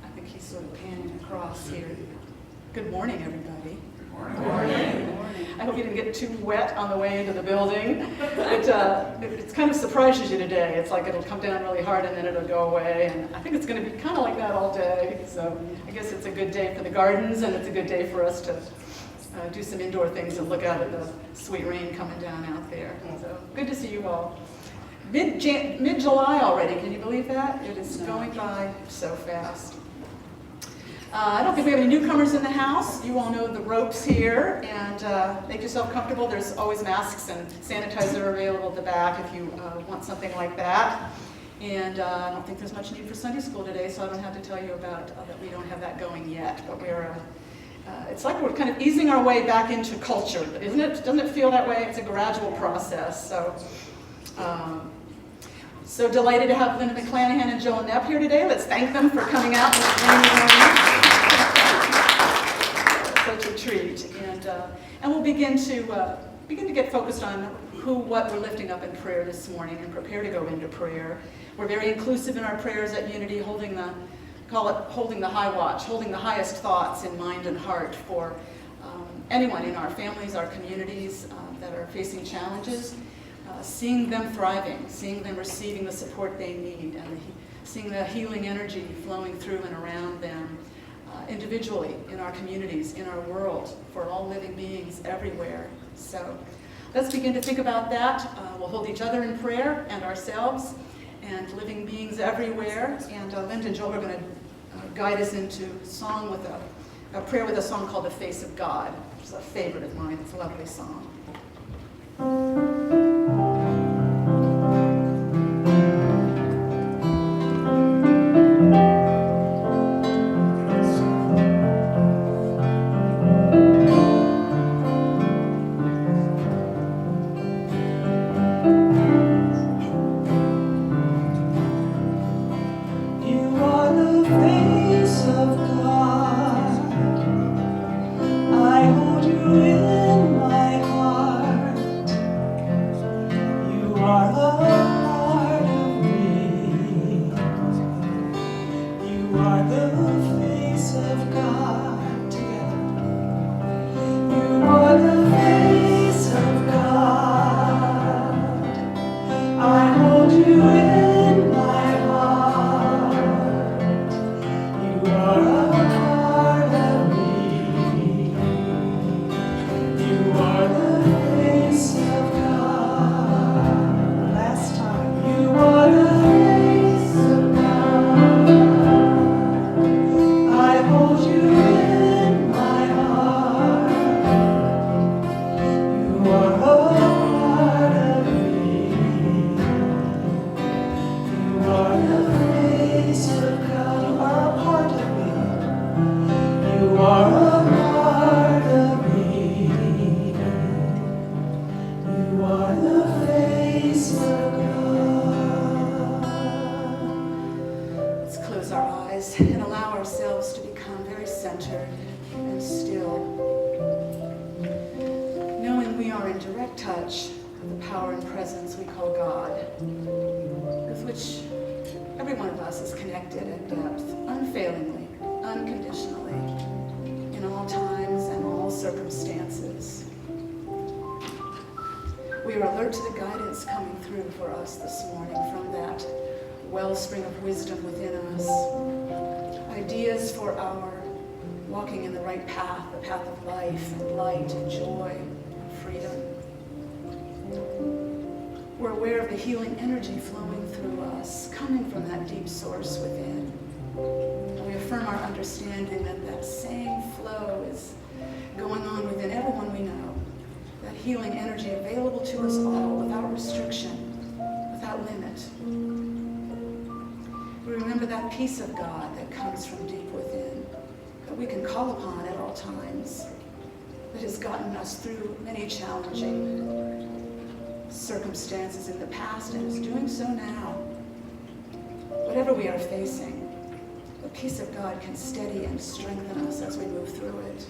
I think he's sort of panning across here. Good morning, everybody. Good morning. Good morning. I hope you didn't get too wet on the way into the building. It kind of surprises you today. It's like it'll come down really hard and then it'll go away. And I think it's going to be kind of like that all day. So I guess it's a good day for the gardens, and it's a good day for us to do some indoor things and look out at the sweet rain coming down out there. So good to see you all. Mid-July already, can you believe that? It is going by so fast. I don't think we have any newcomers in the house. You all know the ropes here, and make yourself comfortable. There's always masks and sanitizer available at the back if you want something like that. And I don't think there's much need for Sunday school today, so I don't have to tell you about that we don't have that going yet. But we're, it's like we're kind of easing our way back into culture, isn't it? Doesn't it feel that way? It's a gradual process. So delighted to have Lynda McClanahan and Joel Knepp here today. Let's thank them for coming out this rainy morning. Such a treat. And we'll begin to get focused on what we're lifting up in prayer this morning and prepare to go into prayer. We're very inclusive in our prayers at Unity, holding the high watch, holding the highest thoughts in mind and heart for anyone in our families, our communities that are facing challenges. Seeing them thriving, seeing them receiving the support they need, and seeing the healing energy flowing through and around them individually, in our communities, in our world, for all living beings everywhere. So let's begin to think about that. We'll hold each other in prayer and ourselves and living beings everywhere. And Lynda and Joel are going to guide us into song with a prayer with a song called The Face of God, which is a favorite of mine. It's a lovely song. Wellspring of wisdom within us, ideas for our walking in the right path, the path of life and light and joy and freedom. We're aware of the healing energy flowing through us, coming from that deep source within. And we affirm our understanding that that same flow is going on within everyone we know, that healing energy available to us all without restriction, without limit. We remember that peace of God that comes from deep within, that we can call upon at all times, that has gotten us through many challenging circumstances in the past and is doing so now. Whatever we are facing, the peace of God can steady and strengthen us as we move through it.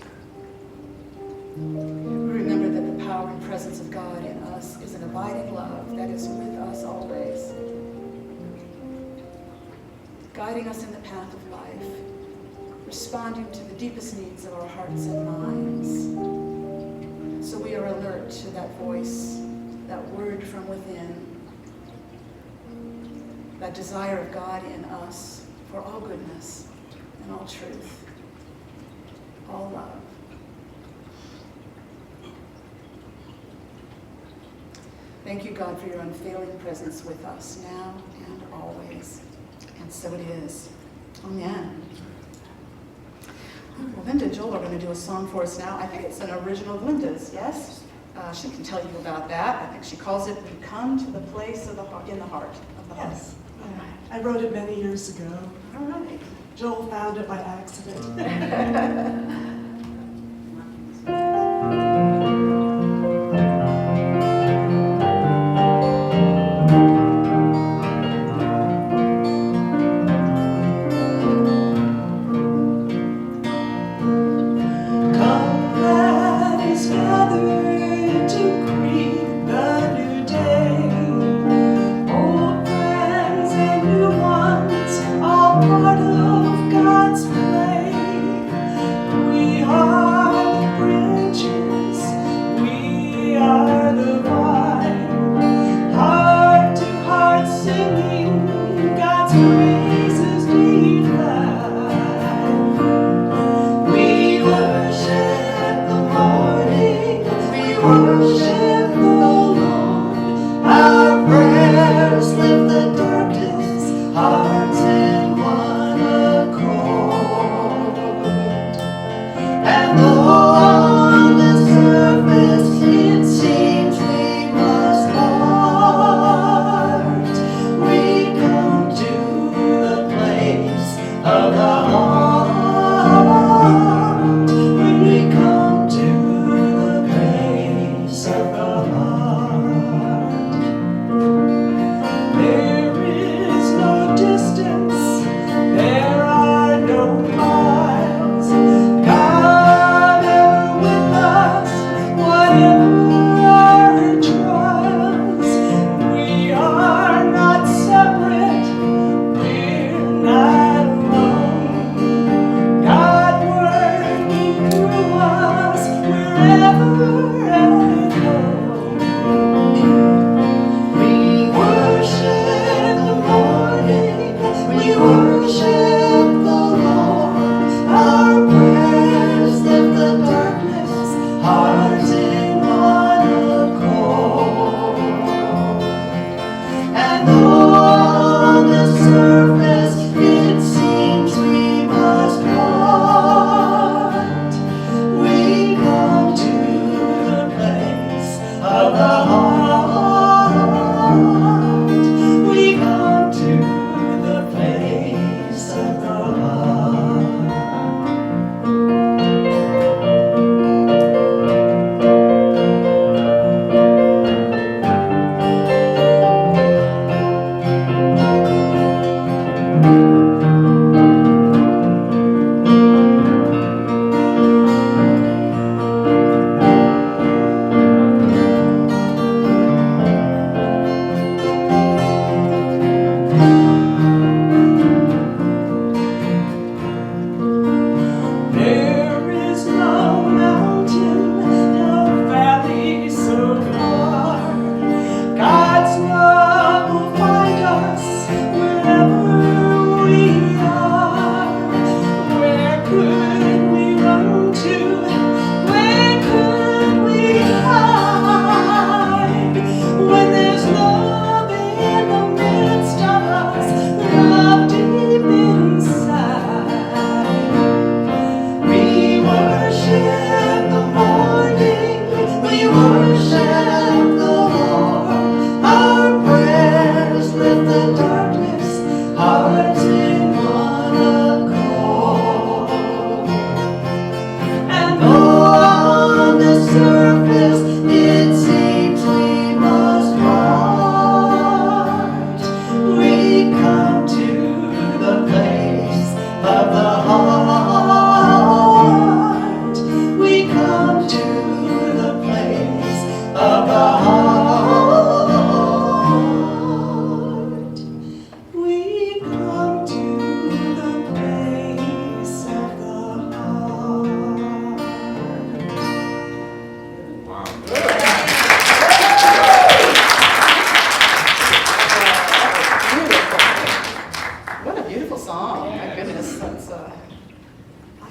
We remember that the power and presence of God in us is an abiding love that is with us always. guiding us in the path of life, responding to the deepest needs of our hearts and minds. So we are alert to that voice, that word from within, that desire of God in us for all goodness and all truth, all love. Thank you, God, for your unfailing presence with us now and always. And so it is. Amen. Well, Lynda and Joel are going to do a song for us now. I think it's an original of Lynda's, yes? She can tell you about that. I think she calls it "We Come to the Place of the Heart, in the Heart of the Heart." Yes. I wrote it many years ago. All right. Joel found it by accident. And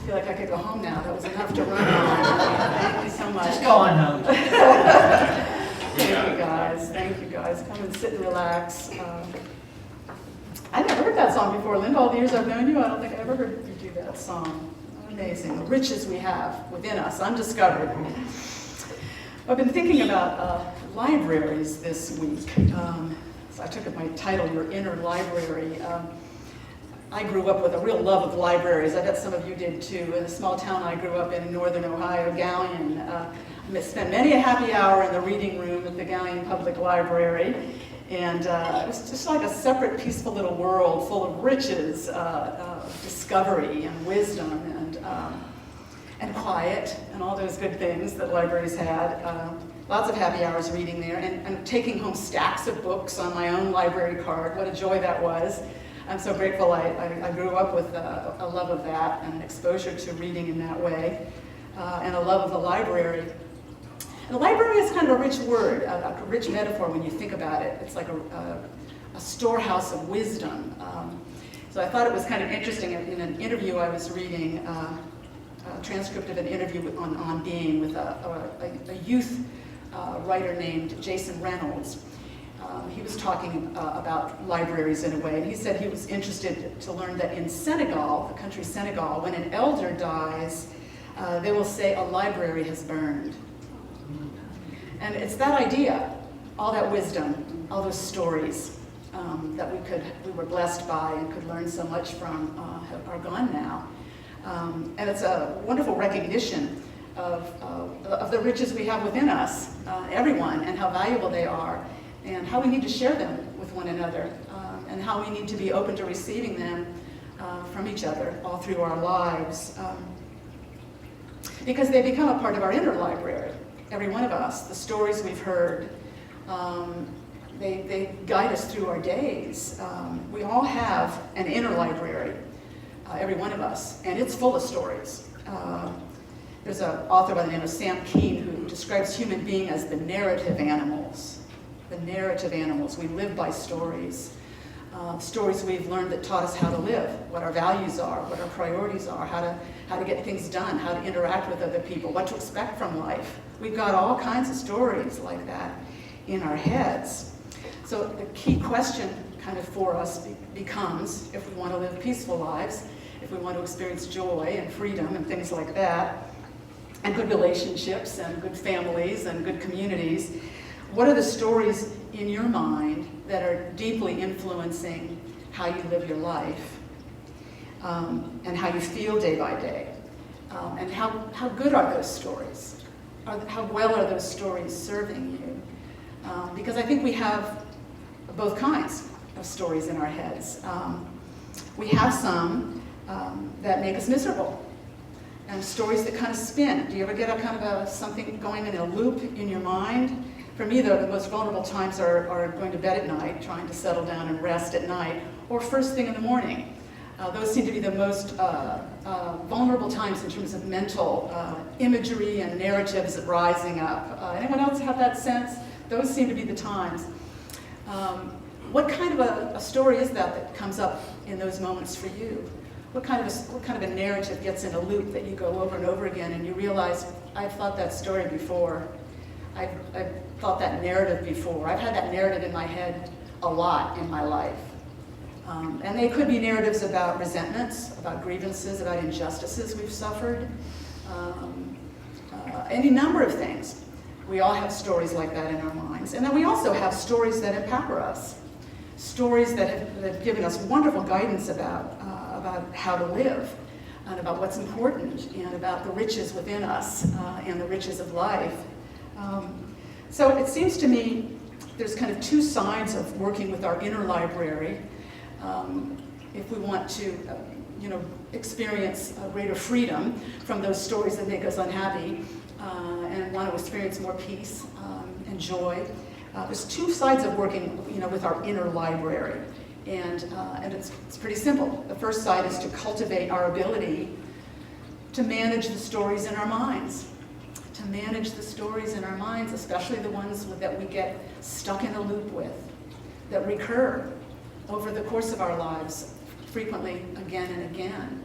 I feel like I could go home now. That was enough to run on. Thank you so much. Just go on home. Thank you guys. Thank you guys. Come and sit and relax. I never heard that song before, Lynda. All the years I've known you, I don't think I ever heard you do that song. Amazing. The riches we have within us, undiscovered. I've been thinking about libraries this week. So I took up my title, Your Inner Library. I grew up with a real love of libraries. I bet some of you did too. In a small town I grew up in northern Ohio, Gallion. I spent many a happy hour in the reading room at the Gallion Public Library. And it was just like a separate, peaceful little world full of riches, discovery and wisdom and quiet and all those good things that libraries had. Lots of happy hours reading there and taking home stacks of books on my own library card. What a joy that was. I'm so grateful I grew up with a love of that and an exposure to reading in that way and a love of the library. And the library is kind of a rich word, a rich metaphor when you think about it. It's like a storehouse of wisdom. So I thought it was kind of interesting. In an interview I was reading, a transcript of an interview on Being with a youth writer named Jason Reynolds. He was talking about libraries in a way, and he said he was interested to learn that in Senegal, the country Senegal, when an elder dies, they will say a library has burned. And it's that idea, all that wisdom, all those stories that we were blessed by and could learn so much from are gone now. And it's a wonderful recognition of the riches we have within us, everyone, and how valuable they are, and how we need to share them with one another, and how we need to be open to receiving them from each other all through our lives. Because they become a part of our inner library, every one of us. The stories we've heard, they guide us through our days. We all have an inner library, every one of us, and it's full of stories. There's an author by the name of Sam Keen who describes human being as the narrative animals. The narrative animals. We live by stories. Stories we've learned that taught us how to live, what our values are, what our priorities are, how to get things done, how to interact with other people, what to expect from life. We've got all kinds of stories like that in our heads. So the key question kind of for us becomes, if we want to live peaceful lives, if we want to experience joy and freedom and things like that, and good relationships and good families and good communities, what are the stories in your mind that are deeply influencing how you live your life and how you feel day by day? And how good are those stories? How well are those stories serving you? Because I think we have both kinds of stories in our heads. We have some that make us miserable, and stories that kind of spin. Do you ever get a kind of something going in a loop in your mind? For me, the most vulnerable times are going to bed at night, trying to settle down and rest at night, or first thing in the morning. Those seem to be the most vulnerable times in terms of mental imagery and narratives rising up. Anyone else have that sense? Those seem to be the times. What kind of a story is that comes up in those moments for you? What kind of a narrative gets in a loop that you go over and over again and you realize, I've thought that story before. I've thought that narrative before. I've had that narrative in my head a lot in my life. And they could be narratives about resentments, about grievances, about injustices we've suffered, any number of things. We all have stories like that in our minds. And then we also have stories that empower us, stories that have given us wonderful guidance about how to live, and about what's important, and about the riches within us, and the riches of life. So it seems to me there's kind of two sides of working with our inner library. If we want to, experience greater freedom from those stories that make us unhappy, and want to experience more peace and joy, there's two sides of working, with our inner library, and it's pretty simple. The first side is to cultivate our ability to manage the stories in our minds. To manage the stories in our minds, especially the ones that we get stuck in a loop with, that recur over the course of our lives, frequently again and again.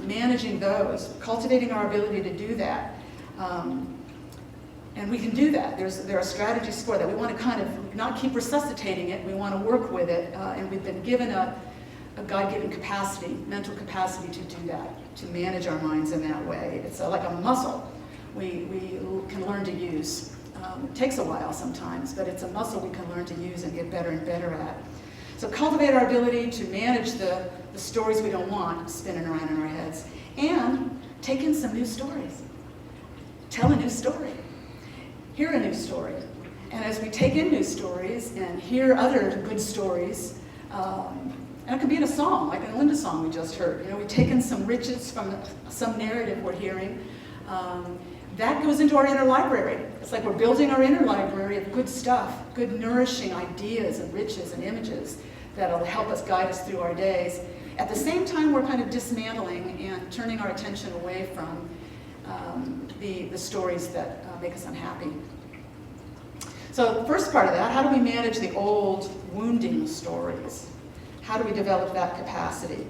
managing those, cultivating our ability to do that. And we can do that. There are strategies for that. We want to kind of not keep resuscitating it. We want to work with it. And we've been given a God-given capacity, mental capacity to do that, to manage our minds in that way. It's like a muscle we can learn to use. It takes a while sometimes, but it's a muscle we can learn to use and get better and better at. So cultivate our ability to manage the stories we don't want spinning around in our heads, and take in some new stories. Tell a new story. Hear a new story. And as we take in new stories and hear other good stories, and it can be in a song, like in Lynda's song we just heard. You know, we take in some riches from some narrative we're hearing. That goes into our inner library. It's like we're building our inner library of good stuff, good nourishing ideas and riches and images that'll help us guide us through our days. At the same time, we're kind of dismantling and turning our attention away from the stories that make us unhappy. So the first part of that, how do we manage the old wounding stories? How do we develop that capacity?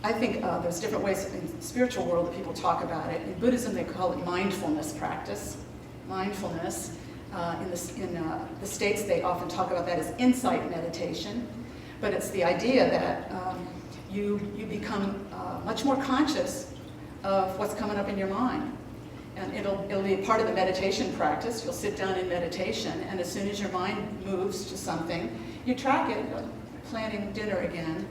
I think there's different ways in the spiritual world that people talk about it. In Buddhism, they call it mindfulness practice. Mindfulness. In the States, they often talk about that as insight meditation. But it's the idea that you become much more conscious of what's coming up in your mind. And it'll be a part of the meditation practice. You'll sit down in meditation, and as soon as your mind moves to something, you track it. Planning dinner again,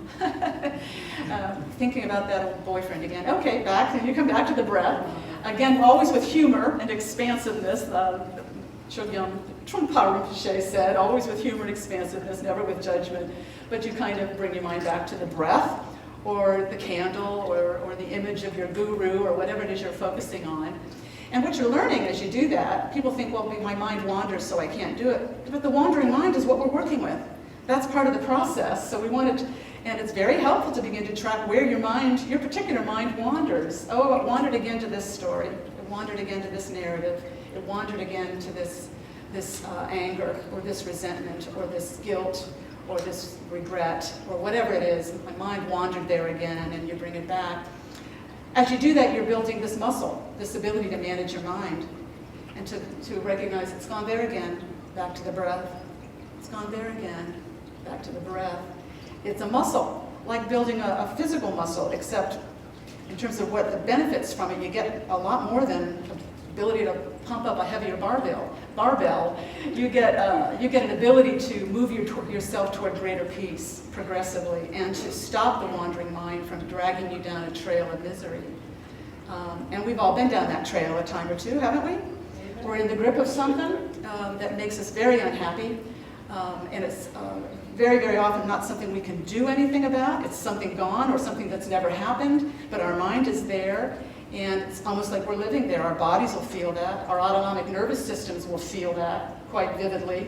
thinking about that old boyfriend again. Okay, back, and you come back to the breath. Again, always with humor and expansiveness. Chogyam Trungpa Rinpoche said, always with humor and expansiveness, never with judgment. But you kind of bring your mind back to the breath, or the candle, or the image of your guru, or whatever it is you're focusing on. And what you're learning as you do that, people think, well, my mind wanders, so I can't do it. But the wandering mind is what we're working with. That's part of the process. So we wanted, and it's very helpful to begin to track where your mind, your particular mind wanders. Oh, it wandered again to this story. It wandered again to this narrative. It wandered again to this anger, or this resentment, or this guilt, or this regret, or whatever it is. My mind wandered there again, and you bring it back. As you do that, you're building this muscle, this ability to manage your mind, and to recognize it's gone there again, back to the breath. It's gone there again, back to the breath. It's a muscle, like building a physical muscle, except in terms of what the benefits from it, you get a lot more than the ability to pump up a heavier barbell. You get an ability to move yourself toward greater peace progressively, and to stop the wandering mind from dragging you down a trail of misery. And we've all been down that trail a time or two, haven't we? We're in the grip of something that makes us very unhappy. And it's very, very often not something we can do anything about. It's something gone, or something that's never happened, but our mind is there, and it's almost like we're living there. Our bodies will feel that. Our autonomic nervous systems will feel that quite vividly.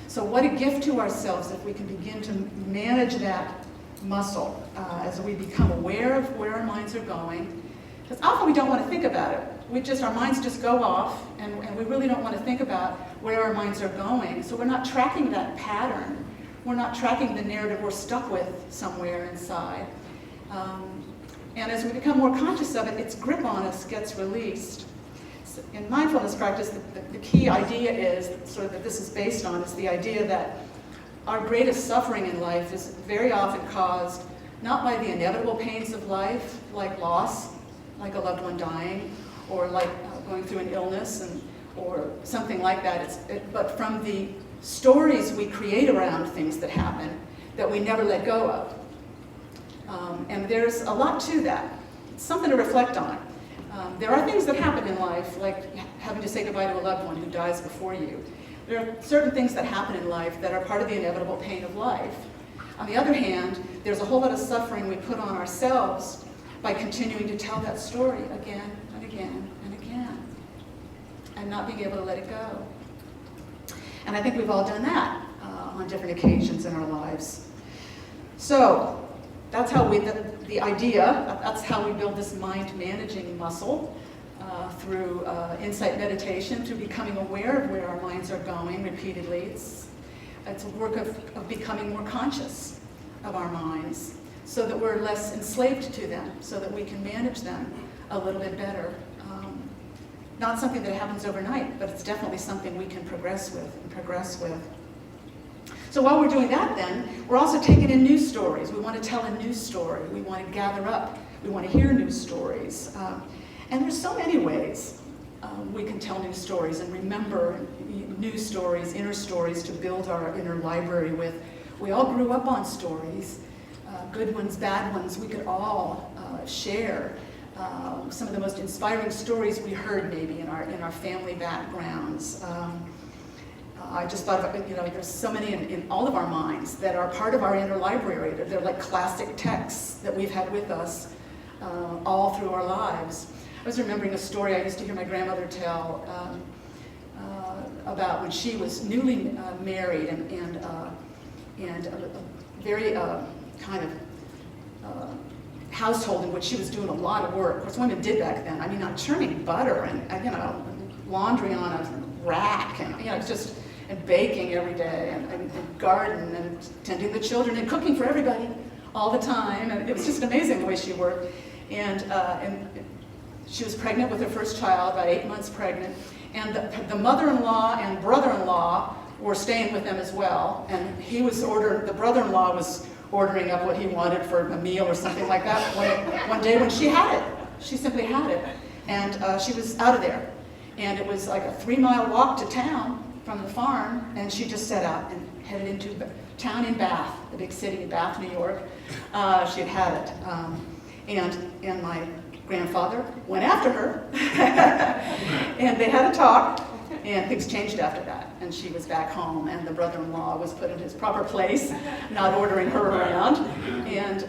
So what a gift to ourselves if we can begin to manage that muscle as we become aware of where our minds are going. Because often we don't want to think about it. Our minds just go off, and we really don't want to think about where our minds are going. So we're not tracking that pattern. We're not tracking the narrative we're stuck with somewhere inside. And as we become more conscious of it, its grip on us gets released. So in mindfulness practice, the key idea is, sort of that this is based on, is the idea that our greatest suffering in life is very often caused not by the inevitable pains of life, like loss, like a loved one dying, or like going through an illness, or something like that. But from the stories we create around things that happen that we never let go of. And there's a lot to that. It's something to reflect on. There are things that happen in life, like having to say goodbye to a loved one who dies before you. There are certain things that happen in life that are part of the inevitable pain of life. On the other hand, there's a whole lot of suffering we put on ourselves by continuing to tell that story again and again and again, and not being able to let it go. And I think we've all done that on different occasions in our lives. So that's how the idea, that's how we build this mind managing muscle through insight meditation, through becoming aware of where our minds are going repeatedly. It's a work of becoming more conscious of our minds, so that we're less enslaved to them, so that we can manage them a little bit better. Not something that happens overnight, but it's definitely something we can progress with. So while we're doing that then, we're also taking in news stories. We want to tell a news story. We want to gather up. We want to hear news stories. And there's so many ways we can tell news stories and remember news stories, inner stories to build our inner library with. We all grew up on stories, good ones, bad ones. We could all share some of the most inspiring stories we heard maybe in our family backgrounds. I just thought of, there's so many in all of our minds that are part of our inner library. They're like classic texts that we've had with us all through our lives. I was remembering a story I used to hear my grandmother tell about when she was newly married and a very kind of household in which she was doing a lot of work. Of course, women did back then. I mean, churning butter and laundry on a rack, and it's just, and baking every day, and garden, and tending the children, and cooking for everybody all the time. And it was just amazing the way she worked. And she was pregnant with her first child, about 8 months pregnant, and the mother-in-law and brother-in-law were staying with them as well. And the brother-in-law was ordering up what he wanted for a meal or something like that one day when she had it. She simply had it. And she was out of there. And it was like a 3-mile walk to town from the farm, and she just set out and headed into town in Bath, the big city, Bath, New York. She had it. And my grandfather went after her, and they had a talk, and things changed after that. And she was back home, and the brother-in-law was put in his proper place, not ordering her around, and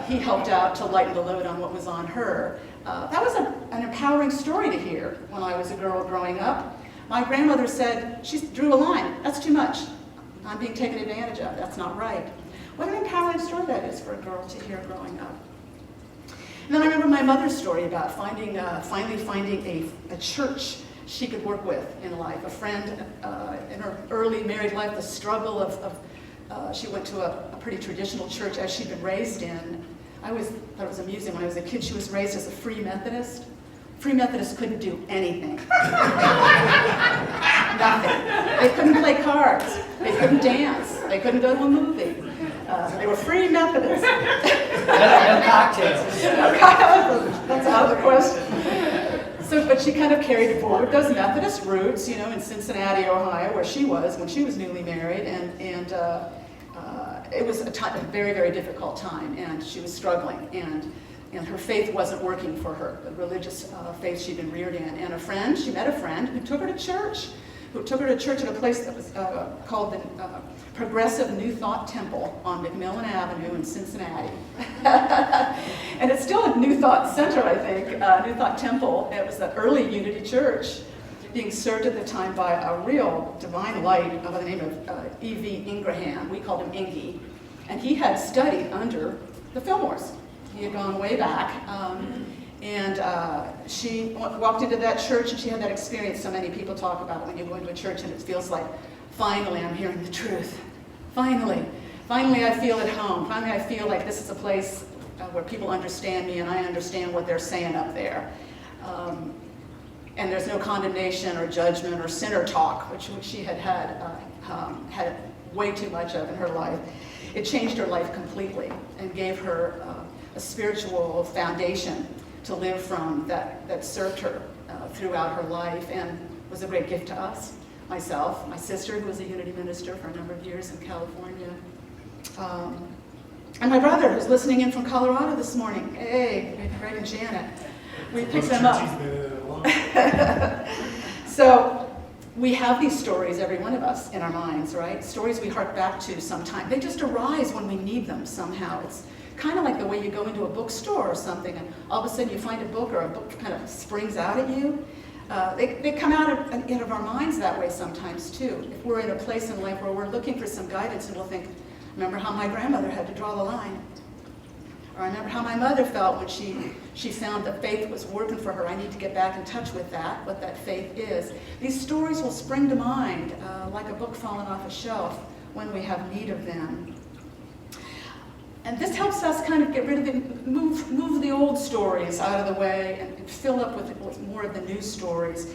he helped out to lighten the load on what was on her. That was an empowering story to hear when I was a girl growing up. My grandmother said, she drew a line, that's too much. I'm being taken advantage of, that's not right. What an empowering story that is for a girl to hear growing up. And then I remember my mother's story about finally finding a church she could work with in life, a friend in her early married life, the struggle of she went to a pretty traditional church as she'd been raised in. I always thought it was amusing when I was a kid, she was raised as a Free Methodist. Free Methodists couldn't do anything. Nothing. They couldn't play cards. They couldn't dance. They couldn't go to a movie. They were Free Methodists. No cocktails. No cocktails. That's out of the question. So, but she kind of carried forward those Methodist roots, in Cincinnati, Ohio, where she was when she was newly married, and it was a very, very difficult time, and she was struggling, and her faith wasn't working for her, the religious faith she'd been reared in. And she met a friend who took her to church, at a place that was called the Progressive New Thought Temple on McMillan Avenue in Cincinnati. And it's still a New Thought Center, I think, New Thought Temple. It was the early Unity Church, being served at the time by a real divine light by the name of E.V. Ingraham. We called him Ingy. And he had studied under the Fillmores. He had gone way back. She walked into that church, and she had that experience so many people talk about when you go into a church and it feels like, finally I'm hearing the truth. Finally I feel at home. Finally I feel like this is a place where people understand me and I understand what they're saying up there. And there's no condemnation or judgment or sinner talk, which she had way too much of in her life. It changed her life completely and gave her a spiritual foundation to live from that served her throughout her life and was a great gift to us. Myself, my sister, who was a Unity minister for a number of years in California, and my brother, who's listening in from Colorado this morning. Hey, Greg and Janet. We picked them up. So we have these stories, every one of us, in our minds, right? Stories we hark back to sometimes. They just arise when we need them somehow. It's kind of like the way you go into a bookstore or something, and all of a sudden you find a book, or a book kind of springs out at you. They come out of our minds that way sometimes too. If we're in a place in life where we're looking for some guidance and we'll think, remember how my grandmother had to draw the line. Or I remember how my mother felt when she found that faith was working for her. I need to get back in touch with that, what that faith is. These stories will spring to mind like a book falling off a shelf when we have need of them. And this helps us kind of get rid of move the old stories out of the way and fill up with more of the new stories.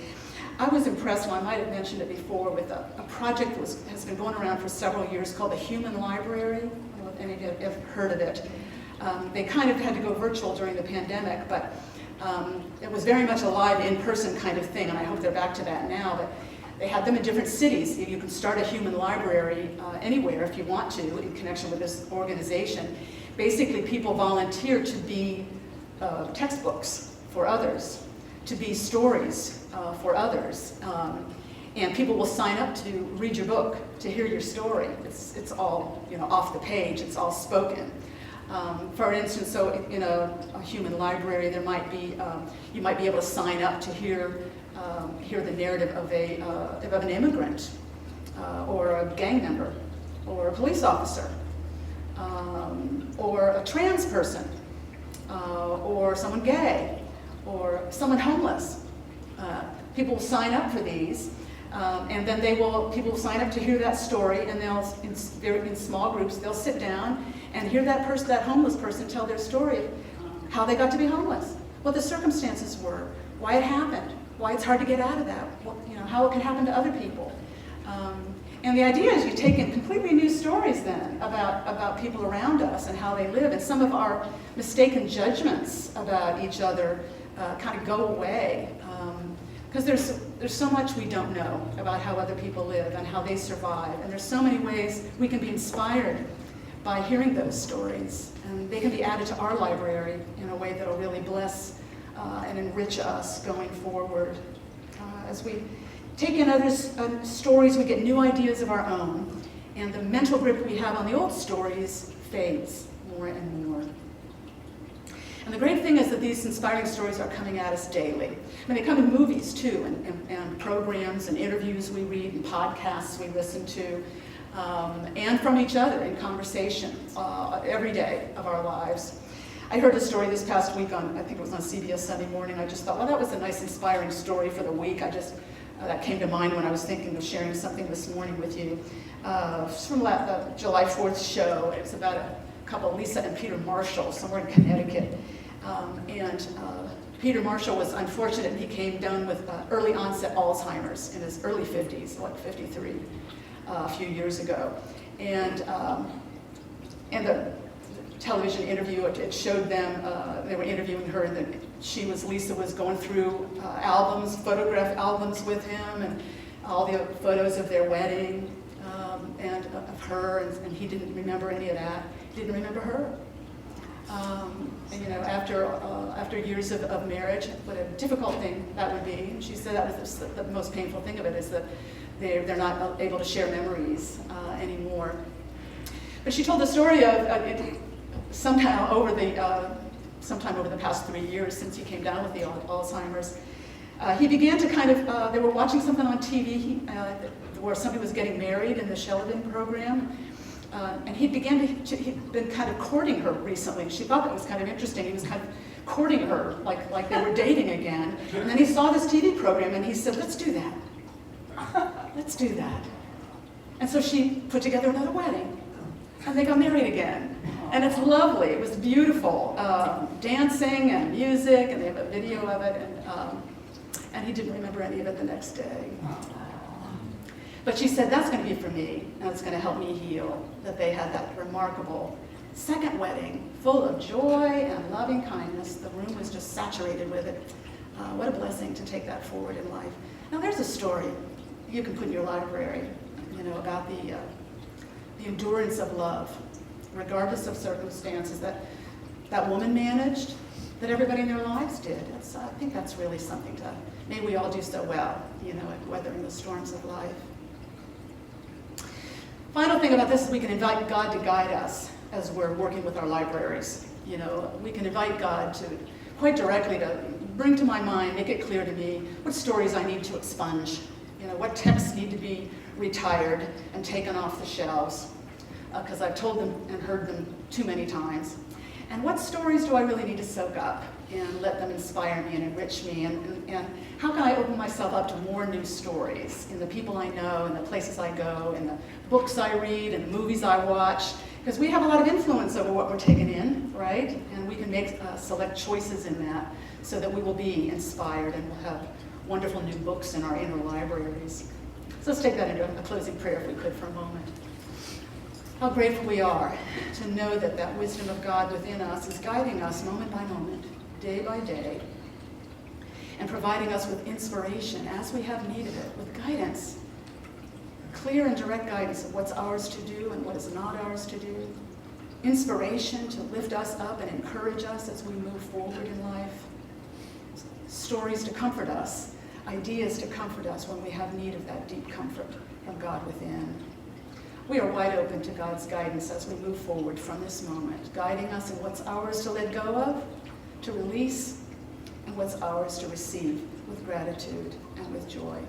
I was impressed, and I might have mentioned it before, with a project that has been going around for several years called the Human Library. I don't know if any of you have heard of it. They kind of had to go virtual during the pandemic, but it was very much a live, in-person kind of thing, and I hope they're back to that now. But they had them in different cities. You can start a human library anywhere if you want to, in connection with this organization. Basically, people volunteer to be textbooks for others, to be stories for others. And people will sign up to read your book, to hear your story. It's all, off the page, it's all spoken. For instance, so in a human library, there might be, you might be able to sign up to hear the narrative of an immigrant, or a gang member, or a police officer, or a trans person, or someone gay, or someone homeless. People will sign up for these, and then people will sign up to hear that story, and in small groups, they'll sit down and hear that homeless person tell their story of how they got to be homeless, what the circumstances were, why it happened, why it's hard to get out of that, how it can happen to other people. And the idea is you take in completely new stories then about people around us and how they live, and some of our mistaken judgments about each other kind of go away. Because there's so much we don't know about how other people live and how they survive, and there's so many ways we can be inspired by hearing those stories, and they can be added to our library in a way that will really bless and enrich us going forward. As we take in others' stories, we get new ideas of our own, and the mental grip we have on the old stories fades more and more. And the great thing is that these inspiring stories are coming at us daily. I mean, they come in movies too, and programs and interviews we read, and podcasts we listen to, and from each other in conversation every day of our lives. I heard a story this past week I think it was on CBS Sunday Morning. I just thought, well, that was a nice inspiring story for the week. That came to mind when I was thinking of sharing something this morning with you. It's from the July 4th show. It was about a couple, Lisa and Peter Marshall, somewhere in Connecticut. Peter Marshall was unfortunate, and he came down with early onset Alzheimer's in his early 50s, like 53, a few years ago. And the television interview, it showed them, they were interviewing her, and Lisa was going through photograph albums with him, and all the photos of their wedding, and of her, and he didn't remember any of that. He didn't remember her. After years of marriage, what a difficult thing that would be. And she said that was the most painful thing of it, is that they're not able to share memories anymore. But she told the story of sometime over the past 3 years since he came down with the Alzheimer's, he began to kind of, they were watching something on TV where somebody was getting married in the Sheldon program. And he'd been kind of courting her recently. She thought that was kind of interesting. He was kind of courting her, like they were dating again. And then he saw this TV program, and he said, let's do that. Let's do that. And so she put together another wedding, and they got married again. And it's lovely. It was beautiful. Dancing and music, and they have a video of it. And he didn't remember any of it the next day. But she said, that's going to be for me, and it's going to help me heal, that they had that remarkable second wedding, full of joy and loving kindness. The room was just saturated with it. What a blessing to take that forward in life. Now there's a story you can put in your library, about the endurance of love, regardless of circumstances, that woman managed, that everybody in their lives did. I think that's really something may we all do so well, at weathering the storms of life. Final thing about this is we can invite God to guide us as we're working with our libraries. We can invite God to, quite directly, to bring to my mind, make it clear to me what stories I need to expunge, what texts need to be retired and taken off the shelves, because I've told them and heard them too many times. And what stories do I really need to soak up and let them inspire me and enrich me, and how can I open myself up to more new stories in the people I know, in the places I go, in the books I read, and the movies I watch, Because we have a lot of influence over what we're taking in, right? And we can make select choices in that so that we will be inspired and we'll have wonderful new books in our inner libraries. So let's take that into a closing prayer if we could for a moment. How grateful we are to know that that wisdom of God within us is guiding us moment by moment, day by day, and providing us with inspiration as we have need of it, with guidance, clear and direct guidance of what's ours to do and what is not ours to do, inspiration to lift us up and encourage us as we move forward in life, stories to comfort us, ideas to comfort us when we have need of that deep comfort from God within. We are wide open to God's guidance as we move forward from this moment, guiding us in what's ours to let go of, to release, and what's ours to receive with gratitude and with joy.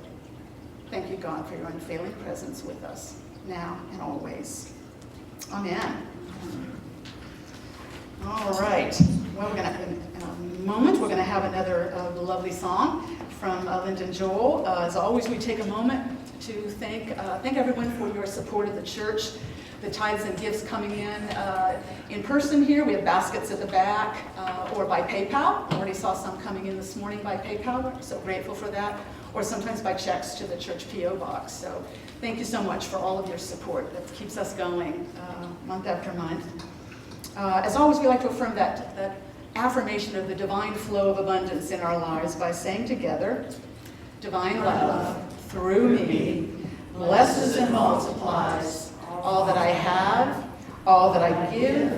Thank you, God, for your unfailing presence with us, now and always. Amen. All right. Well, in a moment, we're going to have another lovely song from Lynda and Joel. As always, we take a moment to thank everyone for your support of the church, the tithes and gifts coming in person here. We have baskets at the back or by PayPal. I already saw some coming in this morning by PayPal. We're so grateful for that. Or sometimes by checks to the church P.O. box. So thank you so much for all of your support. That keeps us going month after month. As always, we like to affirm that affirmation of the divine flow of abundance in our lives by saying together, divine love through me blesses and multiplies all that I have, all that I give,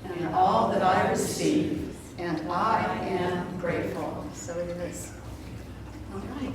and all that I receive. And I am grateful. So it is. All right.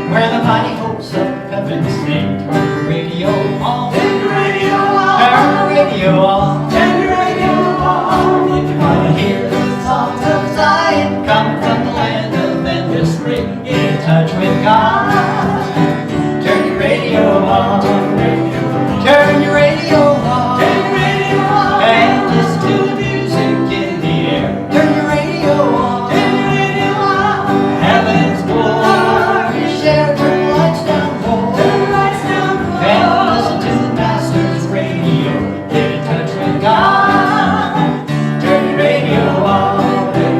Where the mighty hosts of heaven sing. Turn the radio on. Turn the radio on. Turn the radio on. Turn the radio on. If you want to hear the songs of Zion coming from the land of endless spring, get in touch with God. Turn your radio on. Turn your radio on. Turn your radio on. And listen to the music in the air. Turn your radio on. Turn your radio on. Heaven's glory. Turn the lights down low. Turn the lights down low. And listen to the Master's radio. Get in touch with God. Turn your radio on.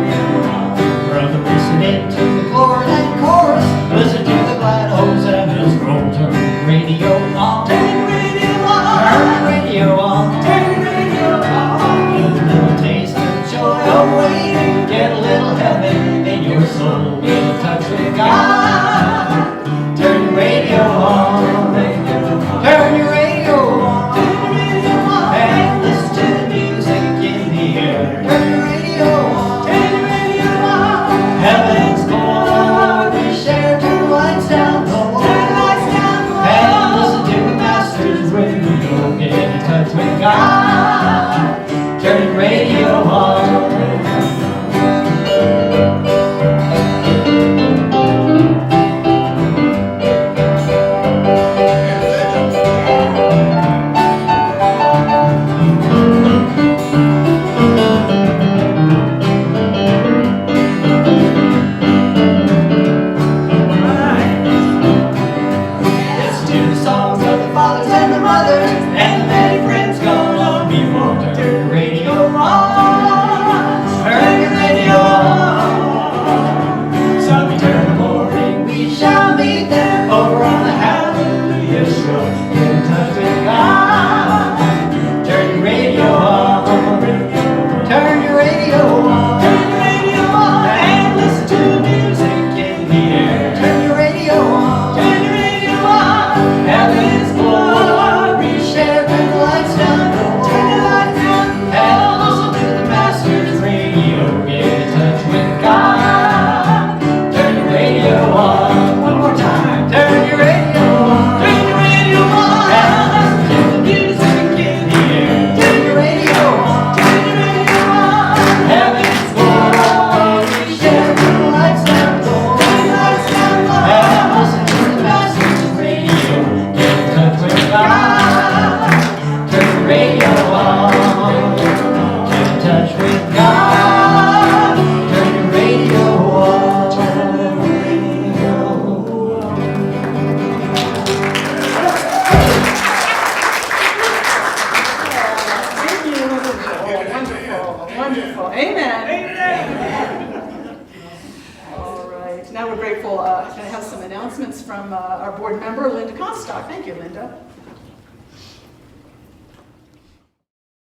Wonderful. Amen. All right. Now we're grateful to have some announcements from our board member, Lynda Comstock. Thank you, Lynda.